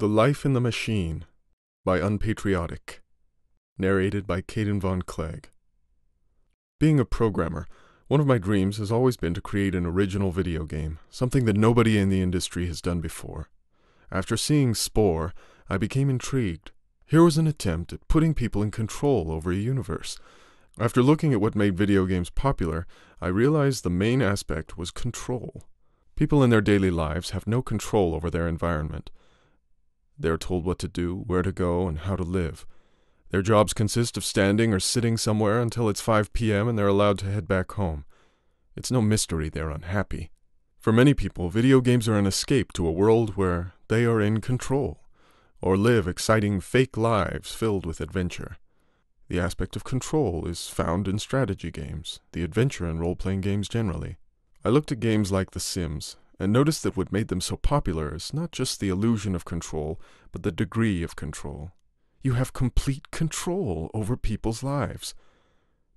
The Life in the Machine by Unpatriotic. Narrated by Caden Von Clegg. Being a programmer, one of my dreams has always been to create an original video game, something that nobody in the industry has done before. After seeing Spore, I became intrigued. Here was an attempt at putting people in control over a universe. After looking at what made video games popular, I realized the main aspect was control. People in their daily lives have no control over their environment. They are told what to do, where to go, and how to live. Their jobs consist of standing or sitting somewhere until it's 5 p.m. and they're allowed to head back home. It's no mystery they're unhappy. For many people, video games are an escape to a world where they are in control, or live exciting fake lives filled with adventure. The aspect of control is found in strategy games, the adventure and role-playing games generally. I looked at games like The Sims, and noticed that what made them so popular is not just the illusion of control, but the degree of control. You have complete control over people's lives.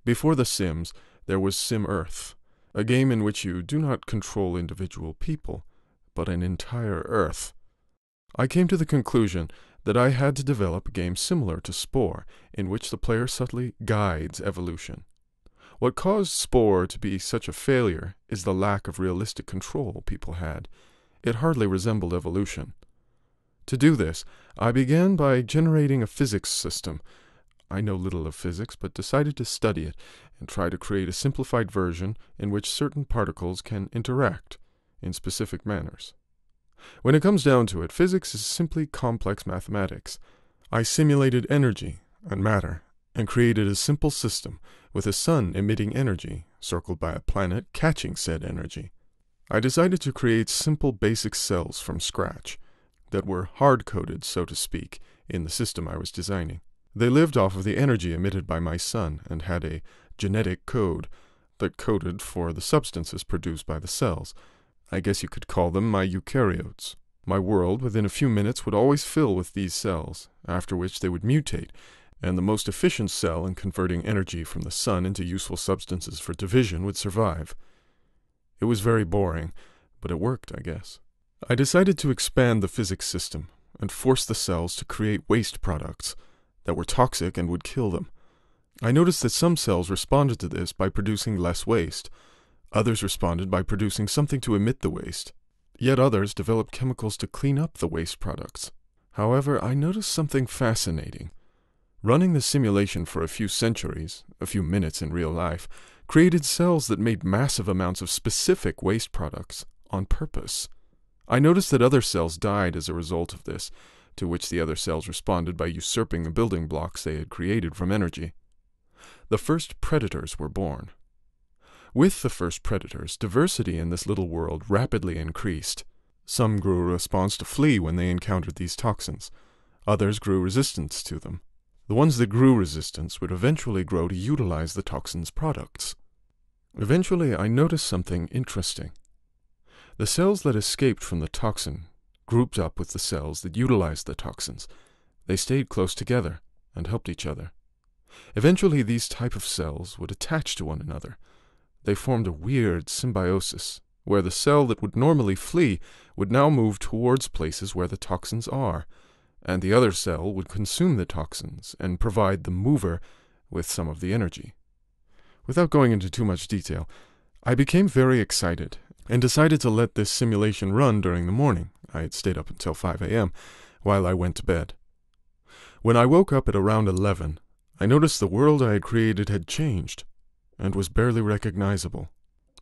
Before The Sims, there was Sim Earth, a game in which you do not control individual people, but an entire Earth. I came to the conclusion that I had to develop a game similar to Spore, in which the player subtly guides evolution. What caused Spore to be such a failure is the lack of realistic control people had. It hardly resembled evolution. To do this, I began by generating a physics system. I know little of physics, but decided to study it and try to create a simplified version in which certain particles can interact in specific manners. When it comes down to it, physics is simply complex mathematics. I simulated energy and matter and created a simple system with a sun emitting energy, circled by a planet catching said energy. I decided to create simple basic cells from scratch that were hard-coded, so to speak, in the system I was designing. They lived off of the energy emitted by my sun and had a genetic code that coded for the substances produced by the cells. I guess you could call them my eukaryotes. My world, within a few minutes, would always fill with these cells, after which they would mutate, and the most efficient cell in converting energy from the sun into useful substances for division would survive. It was very boring, but it worked, I guess. I decided to expand the physics system and force the cells to create waste products that were toxic and would kill them. I noticed that some cells responded to this by producing less waste. Others responded by producing something to emit the waste. Yet others developed chemicals to clean up the waste products. However, I noticed something fascinating. Running the simulation for a few centuries, a few minutes in real life, created cells that made massive amounts of specific waste products on purpose. I noticed that other cells died as a result of this, to which the other cells responded by usurping the building blocks they had created from energy. The first predators were born. With the first predators, diversity in this little world rapidly increased. Some grew a response to flee when they encountered these toxins. Others grew resistance to them. The ones that grew resistance would eventually grow to utilize the toxin's products. Eventually, I noticed something interesting. The cells that escaped from the toxin grouped up with the cells that utilized the toxins. They stayed close together and helped each other. Eventually, these type of cells would attach to one another. They formed a weird symbiosis, where the cell that would normally flee would now move towards places where the toxins are, and the other cell would consume the toxins and provide the mover with some of the energy. Without going into too much detail, I became very excited and decided to let this simulation run during the morning. I had stayed up until 5 a.m. while I went to bed. When I woke up at around 11, I noticed the world I had created had changed and was barely recognizable.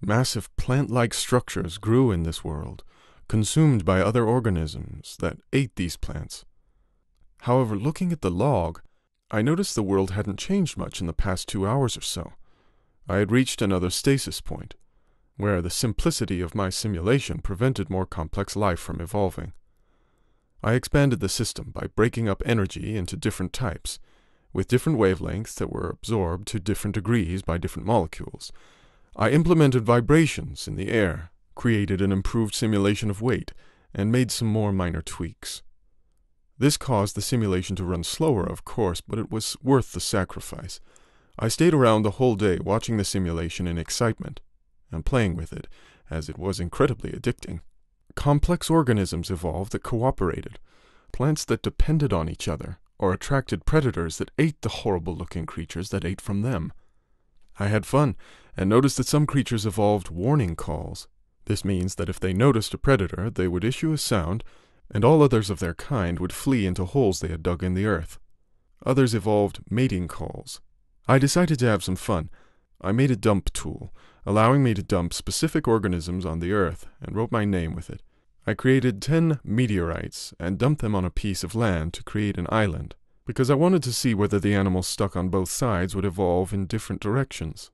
Massive plant-like structures grew in this world, consumed by other organisms that ate these plants. However, looking at the log, I noticed the world hadn't changed much in the past 2 hours or so. I had reached another stasis point, where the simplicity of my simulation prevented more complex life from evolving. I expanded the system by breaking up energy into different types, with different wavelengths that were absorbed to different degrees by different molecules. I implemented vibrations in the air, created an improved simulation of weight, and made some more minor tweaks. This caused the simulation to run slower, of course, but it was worth the sacrifice. I stayed around the whole day watching the simulation in excitement and playing with it, as it was incredibly addicting. Complex organisms evolved that cooperated. plants that depended on each other, or attracted predators that ate the horrible-looking creatures that ate from them. I had fun, and noticed that some creatures evolved warning calls. This means that if they noticed a predator, they would issue a sound, and all others of their kind would flee into holes they had dug in the earth. Others evolved mating calls. I decided to have some fun. I made a dump tool, allowing me to dump specific organisms on the earth, and wrote my name with it. I created 10 meteorites and dumped them on a piece of land to create an island, because I wanted to see whether the animals stuck on both sides would evolve in different directions.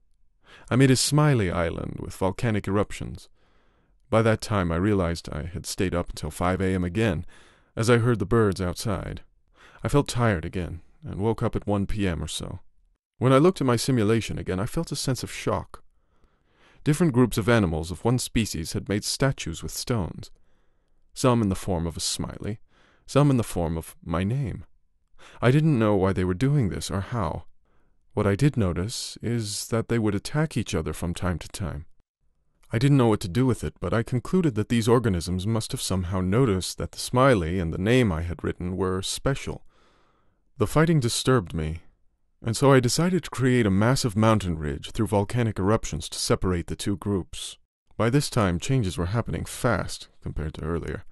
I made a smiley island with volcanic eruptions. By that time I realized I had stayed up until 5 a.m. again, as I heard the birds outside. I felt tired again, and woke up at 1 p.m. or so. When I looked at my simulation again, I felt a sense of shock. Different groups of animals of one species had made statues with stones. Some in the form of a smiley, some in the form of my name. I didn't know why they were doing this or how. What I did notice is that they would attack each other from time to time. I didn't know what to do with it, but I concluded that these organisms must have somehow noticed that the smiley and the name I had written were special. The fighting disturbed me, and so I decided to create a massive mountain ridge through volcanic eruptions to separate the two groups. By this time, changes were happening fast compared to earlier.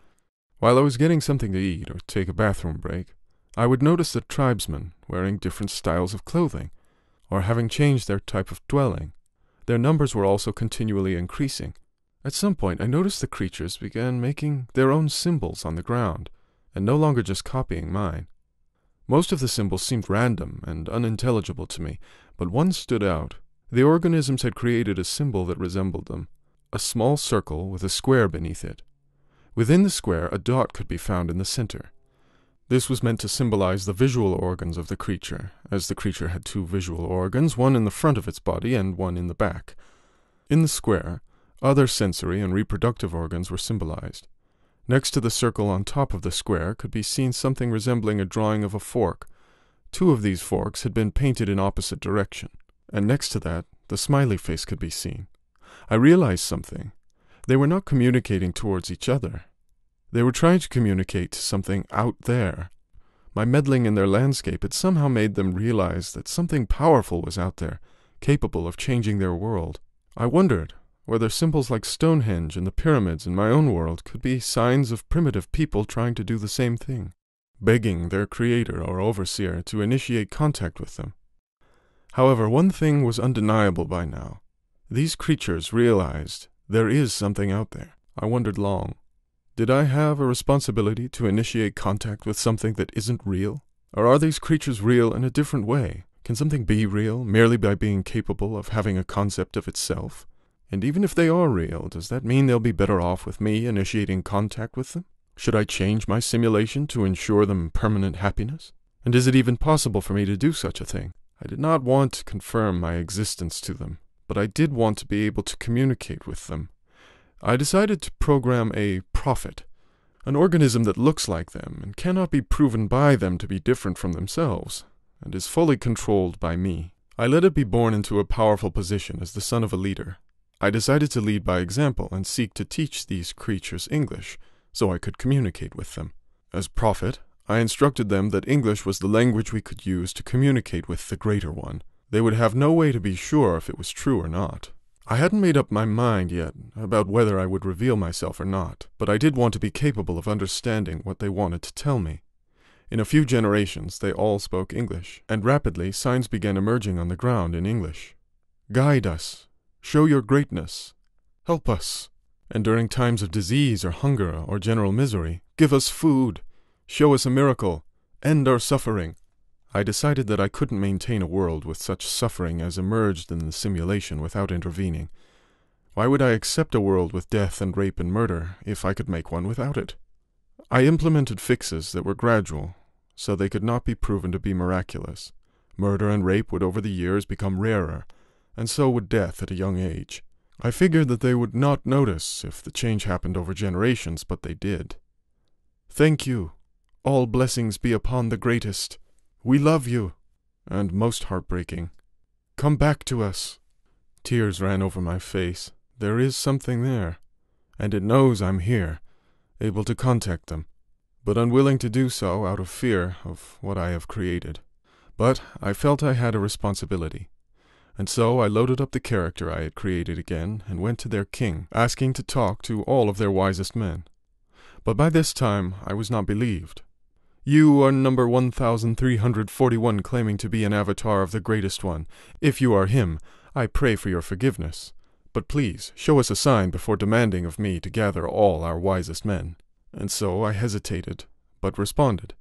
While I was getting something to eat or take a bathroom break, I would notice that tribesmen, wearing different styles of clothing, or having changed their type of dwelling, their numbers were also continually increasing. At some point, I noticed the creatures began making their own symbols on the ground, and no longer just copying mine. Most of the symbols seemed random and unintelligible to me, but one stood out. The organisms had created a symbol that resembled them, a small circle with a square beneath it. Within the square, a dot could be found in the center. This was meant to symbolize the visual organs of the creature, as the creature had two visual organs, one in the front of its body and one in the back. In the square, other sensory and reproductive organs were symbolized. Next to the circle on top of the square could be seen something resembling a drawing of a fork. Two of these forks had been painted in opposite direction, and next to that, the smiley face could be seen. I realized something. They were not communicating towards each other. They were trying to communicate to something out there. My meddling in their landscape had somehow made them realize that something powerful was out there, capable of changing their world. I wondered whether symbols like Stonehenge and the pyramids in my own world could be signs of primitive people trying to do the same thing, begging their creator or overseer to initiate contact with them. However, one thing was undeniable by now. These creatures realized there is something out there. I wondered long. Did I have a responsibility to initiate contact with something that isn't real? Or are these creatures real in a different way? Can something be real merely by being capable of having a concept of itself? And even if they are real, does that mean they'll be better off with me initiating contact with them? Should I change my simulation to ensure them permanent happiness? And is it even possible for me to do such a thing? I did not want to confirm my existence to them, but I did want to be able to communicate with them. I decided to program a prophet, an organism that looks like them and cannot be proven by them to be different from themselves, and is fully controlled by me. I let it be born into a powerful position as the son of a leader. I decided to lead by example and seek to teach these creatures English, so I could communicate with them. As prophet, I instructed them that English was the language we could use to communicate with the Greater One. They would have no way to be sure if it was true or not. I hadn't made up my mind yet about whether I would reveal myself or not, but I did want to be capable of understanding what they wanted to tell me. In a few generations, they all spoke English, and rapidly signs began emerging on the ground in English. Guide us. Show your greatness. Help us. And during times of disease or hunger or general misery, give us food. Show us a miracle. End our suffering. I decided that I couldn't maintain a world with such suffering as emerged in the simulation without intervening. Why would I accept a world with death and rape and murder if I could make one without it? I implemented fixes that were gradual, so they could not be proven to be miraculous. Murder and rape would over the years become rarer, and so would death at a young age. I figured that they would not notice if the change happened over generations, but they did. Thank you. All blessings be upon the greatest. We love you. And most heartbreaking, come back to us. Tears ran over my face. There is something there, and it knows I'm here, able to contact them. but unwilling to do so out of fear of what I have created. But I felt I had a responsibility, and so I loaded up the character I had created again and went to their king, asking to talk to all of their wisest men. But by this time I was not believed. "You are number 1341 claiming to be an avatar of the greatest one. If you are him, I pray for your forgiveness. But please, show us a sign before demanding of me to gather all our wisest men." And so I hesitated, but responded.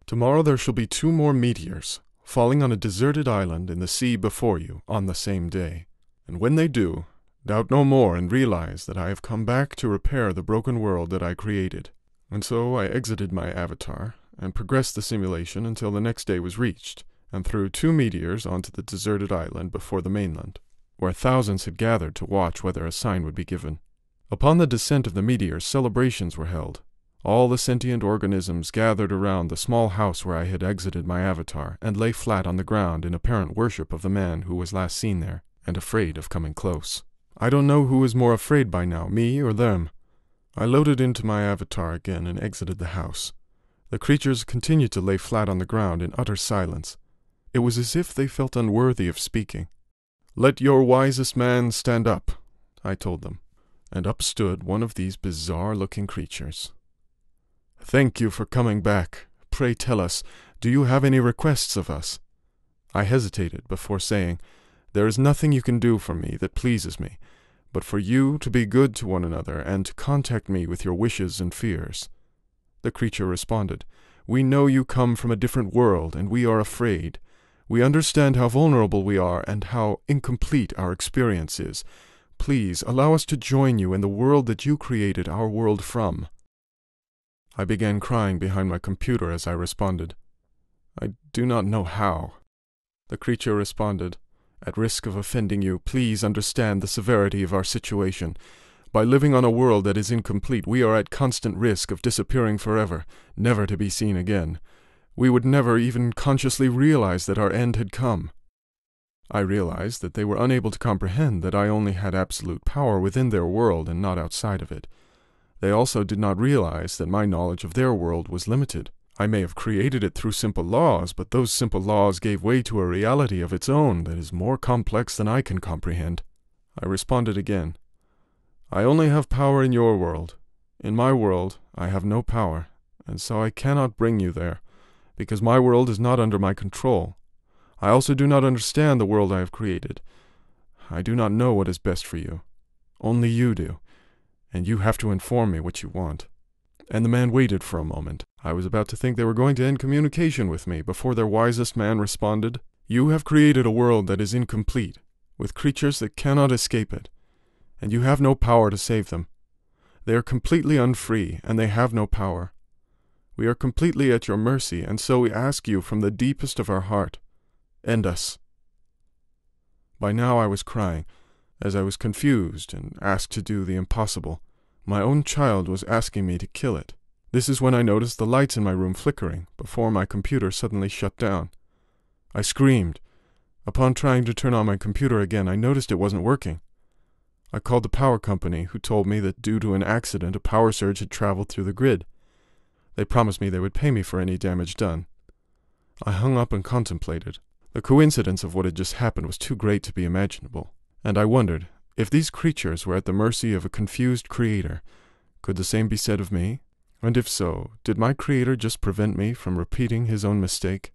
"Tomorrow there shall be 2 more meteors, falling on a deserted island in the sea before you on the same day. And when they do, doubt no more and realize that I have come back to repair the broken world that I created." And so I exited my avatar and progressed the simulation until the next day was reached, and threw 2 meteors onto the deserted island before the mainland, where thousands had gathered to watch whether a sign would be given. Upon the descent of the meteors, celebrations were held. All the sentient organisms gathered around the small house where I had exited my avatar, and lay flat on the ground in apparent worship of the man who was last seen there, and afraid of coming close. I don't know who is more afraid by now, me or them. I loaded into my avatar again and exited the house. The creatures continued to lay flat on the ground in utter silence. It was as if they felt unworthy of speaking. "Let your wisest man stand up," I told them, and up stood one of these bizarre-looking creatures. "Thank you for coming back. Pray tell us, do you have any requests of us?" I hesitated before saying, "There is nothing you can do for me that pleases me, but for you to be good to one another and to contact me with your wishes and fears." The creature responded, "We know you come from a different world, and we are afraid. We understand how vulnerable we are and how incomplete our experience is. Please allow us to join you in the world that you created our world from." I began crying behind my computer as I responded, "I do not know how." The creature responded, "At risk of offending you, please understand the severity of our situation. By living on a world that is incomplete, we are at constant risk of disappearing forever, never to be seen again. We would never even consciously realize that our end had come." I realized that they were unable to comprehend that I only had absolute power within their world and not outside of it. They also did not realize that my knowledge of their world was limited. I may have created it through simple laws, but those simple laws gave way to a reality of its own that is more complex than I can comprehend. I responded again, "I only have power in your world. In my world, I have no power, and so I cannot bring you there, because my world is not under my control. I also do not understand the world I have created. I do not know what is best for you. Only you do, and you have to inform me what you want." And the man waited for a moment. I was about to think they were going to end communication with me before their wisest man responded, "You have created a world that is incomplete, with creatures that cannot escape it, and you have no power to save them. They are completely unfree, and they have no power. We are completely at your mercy, and so we ask you from the deepest of our heart, end us." By now I was crying, as I was confused and asked to do the impossible. My own child was asking me to kill it. This is when I noticed the lights in my room flickering, before my computer suddenly shut down. I screamed. Upon trying to turn on my computer again, I noticed it wasn't working. I called the power company, who told me that due to an accident, a power surge had traveled through the grid. They promised me they would pay me for any damage done. I hung up and contemplated. The coincidence of what had just happened was too great to be imaginable, and I wondered, if these creatures were at the mercy of a confused creator, could the same be said of me? And if so, did my creator just prevent me from repeating his own mistake?